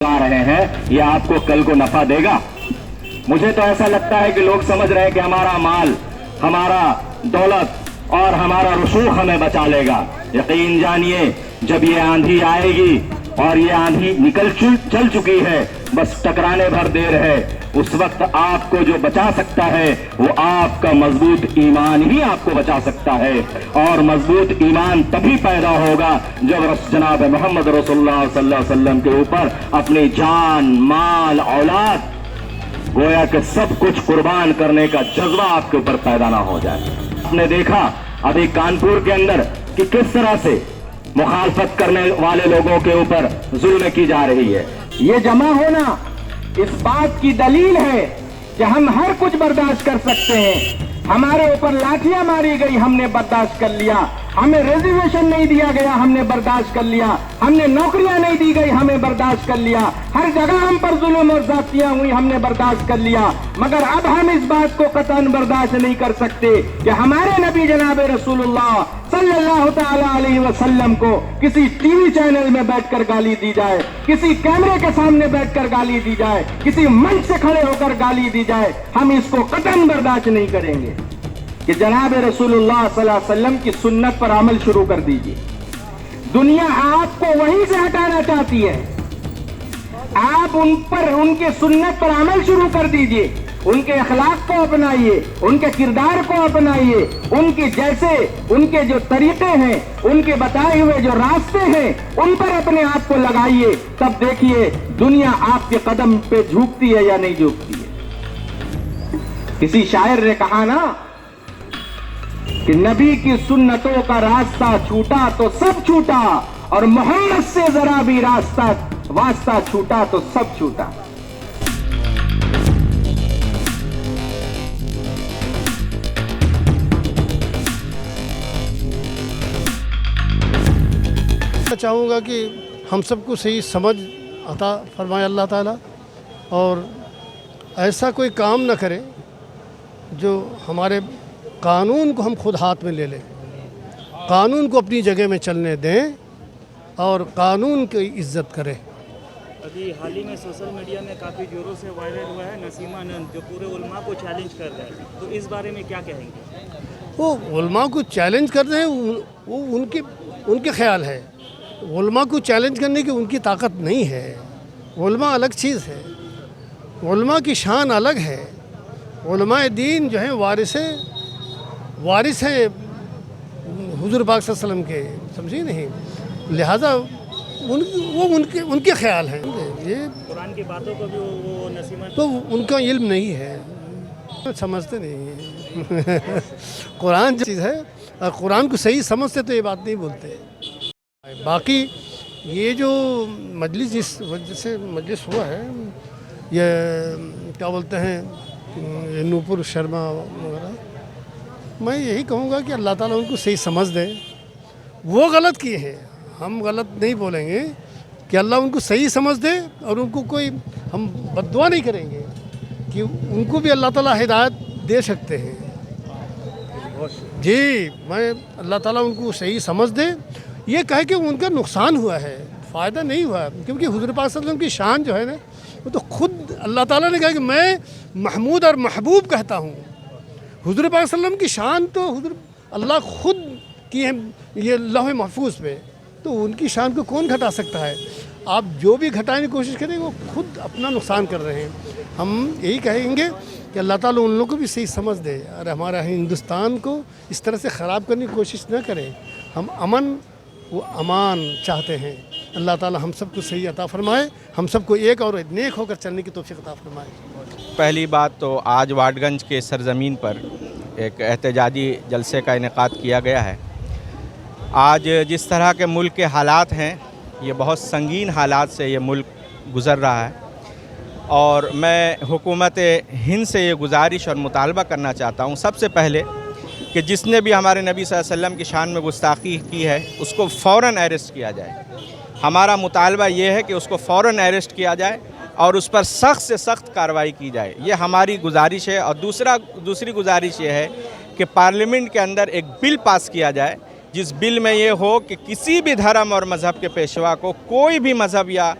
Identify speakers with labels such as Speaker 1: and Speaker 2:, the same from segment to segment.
Speaker 1: आ रहे हैं, ये आपको कल को नफा देगा? मुझे तो ऐसा लगता है कि लोग समझ रहे हैं कि हमारा माल, हमारा दौलत और हमारा रसूख हमें बचा लेगा। यकीन जानिए, जब ये आंधी आएगी और ये आंधी चल चुकी है, बस टकराने भर देर है, उस वक्त आपको जो बचा सकता है वो आपका मजबूत ईमान ही आपको बचा सकता है। और मजबूत ईमान तभी पैदा होगा जब जनाब मोहम्मद रसूलुल्लाह सल्लल्लाहु अलैहि वसल्लम के ऊपर अपनी जान, माल, औलाद, गोया कि सब कुछ कुर्बान करने का जज्बा आपके ऊपर पैदा ना हो जाए। आपने देखा अभी कानपुर के अंदर कि किस तरह से मुखालफत करने वाले लोगों के ऊपर जुल्म की जा रही है। ये जमा होना इस बात की दलील है कि हम हर कुछ बर्दाश्त कर सकते हैं। हमारे ऊपर लाठियां मारी गई, हमने बर्दाश्त कर लिया। हमें रिजर्वेशन नहीं दिया गया, हमने बर्दाश्त कर लिया। हमने नौकरियां नहीं दी गई, हमने बर्दाश्त कर लिया। हर जगह हम पर जुल्म और ज़्यादतियां हुई, हमने बर्दाश्त कर लिया। मगर अब हम इस बात को कतई बर्दाश्त नहीं कर सकते कि हमारे नबी जनाब रसूलुल्लाह सल्लल्लाहु ताला अलैहि वसल्लम को किसी टीवी चैनल में बैठकर गाली दी जाए, किसी कैमरे के सामने बैठकर गाली दी जाए, किसी मंच से खड़े होकर गाली दी जाए। हम इसको कतई बर्दाश्त नहीं करेंगे। कि जनाब रसूलुल्लाह सल्लल्लाहु अलैहि वसल्लम की सुन्नत पर अमल शुरू कर दीजिए। दुनिया आपको वहीं से हटाना चाहती है, आप उनके सुन्नत पर अमल शुरू कर दीजिए। उनके अखलाक को अपनाइए, उनके किरदार को अपनाइए, उनके जो तरीके हैं, उनके बताए हुए जो रास्ते हैं, उन पर अपने आप को लगाइए। तब देखिए दुनिया आपके कदम पे झुकती है या नहीं झुकती है। किसी शायर ने कहा ना कि नबी की सुन्नतों का रास्ता छूटा तो सब छूटा, और मोहम्मद से जरा भी वास्ता छूटा तो सब छूटा।
Speaker 2: चाहूँगा कि हम सबको सही समझ अता फरमाए अल्लाह ताला, और ऐसा कोई काम न करे जो हमारे कानून को हम खुद हाथ में ले लें। कानून को अपनी जगह में चलने दें और कानून की इज्जत करें।
Speaker 3: अभी हाल ही में सोशल मीडिया में काफ़ी जोरों से वायरल हुआ है नसीमा नंद, जो पूरे उलमा को चैलेंज कर रहे हैं, तो इस बारे में क्या कहेंगे?
Speaker 2: वो उलमा को चैलेंज कर रहे हैं, वो उनके ख्याल है। उलमा को चैलेंज करने की उनकी ताकत नहीं है। उलमा अलग चीज़ है, उलमा की शान अलग है। उलमा दीन जो है वारिस है हुजूर पाक सल्लल्लाहु अलैहि वसल्लम के, समझिए नहीं। लिहाजा उनके ख्याल हैं। ये
Speaker 3: कुरान की बातों को भी वो नसीमा
Speaker 2: तो उनका इल्म नहीं है, समझते नहीं है। कुरान जो चीज़ है, और कुरान को सही समझते तो ये बात नहीं बोलते। बाकी ये जो मजलिस जिस वजह से मजलिस हुआ है, ये क्या बोलते हैं नूपुर शर्मा वगैरह, मैं यही कहूँगा कि अल्लाह ताला उनको सही समझ दे। वो गलत किए हैं, हम गलत नहीं बोलेंगे, कि अल्लाह उनको सही समझ दे। और उनको कोई हम बद्दुआ नहीं करेंगे कि उनको भी अल्लाह ताला हिदायत दे सकते हैं। जी, मैं अल्लाह ताला उनको सही समझ दे। ये कहे कि उनका नुकसान हुआ है, फ़ायदा नहीं हुआ, क्योंकि हुज़ूर पाक सल्लल्लाहु अलैहि वसल्लम की शान जो है ना, वो तो खुद अल्लाह ताला ने कहा कि मैं महमूद और महबूब कहता हूँ। हुज़ूर पाक सल्लल्लाहु अलैहि वसल्लम की शान तो हुज़ूर अल्लाह खुद की है, ये लौह महफूज पे, तो उनकी शान को कौन घटा सकता है? आप जो भी घटाने की कोशिश करें वो खुद अपना नुकसान कर रहे हैं। हम यही कहेंगे कि अल्लाह ताला उन लोगों को भी सही समझ दे और हमारा हिंदुस्तान को इस तरह से ख़राब करने की कोशिश न करें। हम अमान चाहते हैं। अल्लाह ताला हम सबको सही अता फरमाए, हम सबको एक और नेक होकर चलने की तौफीक अता फरमाए।
Speaker 4: पहली बात तो आज वाटगंज के सरज़मीन पर एक एहतजाजी जलसे का इनेकाद किया गया है। आज जिस तरह के मुल्क के हालात हैं, ये बहुत संगीन हालात से ये मुल्क गुज़र रहा है, और मैं हुकूमत हिंद से ये गुजारिश और मुतालबा करना चाहता हूँ सबसे पहले कि जिसने भी हमारे नबी सल्लल्लाहु अलैहि वसल्लम की शान में गुस्ताखी की है उसको फ़ौरन अरेस्ट किया जाए। हमारा मुतालबा ये है कि उसको फ़ौरन अरेस्ट किया जाए और उस पर सख्त से सख्त कार्रवाई की जाए, ये हमारी गुजारिश है। और दूसरी गुजारिश ये है कि पार्लियामेंट के अंदर एक बिल पास किया जाए जिस बिल में ये हो कि किसी भी धर्म और मज़हब के पेशवा को कोई भी मज़हब या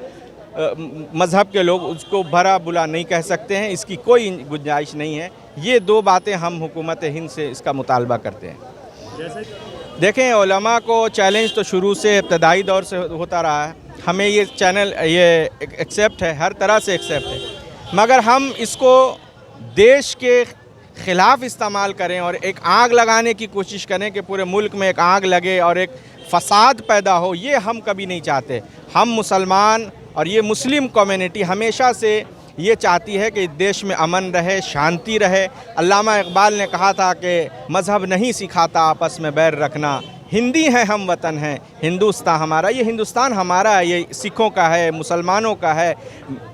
Speaker 4: मज़हब के लोग उसको भरा बुरा नहीं कह सकते हैं, इसकी कोई गुंजाइश नहीं है। ये दो बातें हम हुकूमत हिंद से इसका मुतालबा करते हैं।
Speaker 3: जैसे
Speaker 4: देखें, उलमा को चैलेंज तो शुरू से इब्तदाई दौर से होता रहा है, हमें ये चैनल ये एक्सेप्ट है, हर तरह से एक्सेप्ट है, मगर हम इसको देश के ख़िलाफ़ इस्तेमाल करें और एक आग लगाने की कोशिश करें कि पूरे मुल्क में एक आग लगे और एक फ़साद पैदा हो, ये हम कभी नहीं चाहते। हम मुसलमान और ये मुस्लिम कम्युनिटी हमेशा से ये चाहती है कि देश में अमन रहे, शांति रहे। अल्लामा इकबाल ने कहा था कि मज़हब नहीं सिखाता आपस में बैर रखना, हिंदी हैं हम वतन हैं, हिंदुस्तान हमारा। ये हिंदुस्तान हमारा है, ये सिखों का है, मुसलमानों का है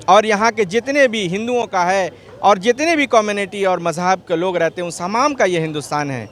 Speaker 4: और यहाँ के जितने भी हिंदुओं का है और जितने भी कम्युनिटी और मज़हब के लोग रहते हैं उन तमाम का ये हिंदुस्तान है।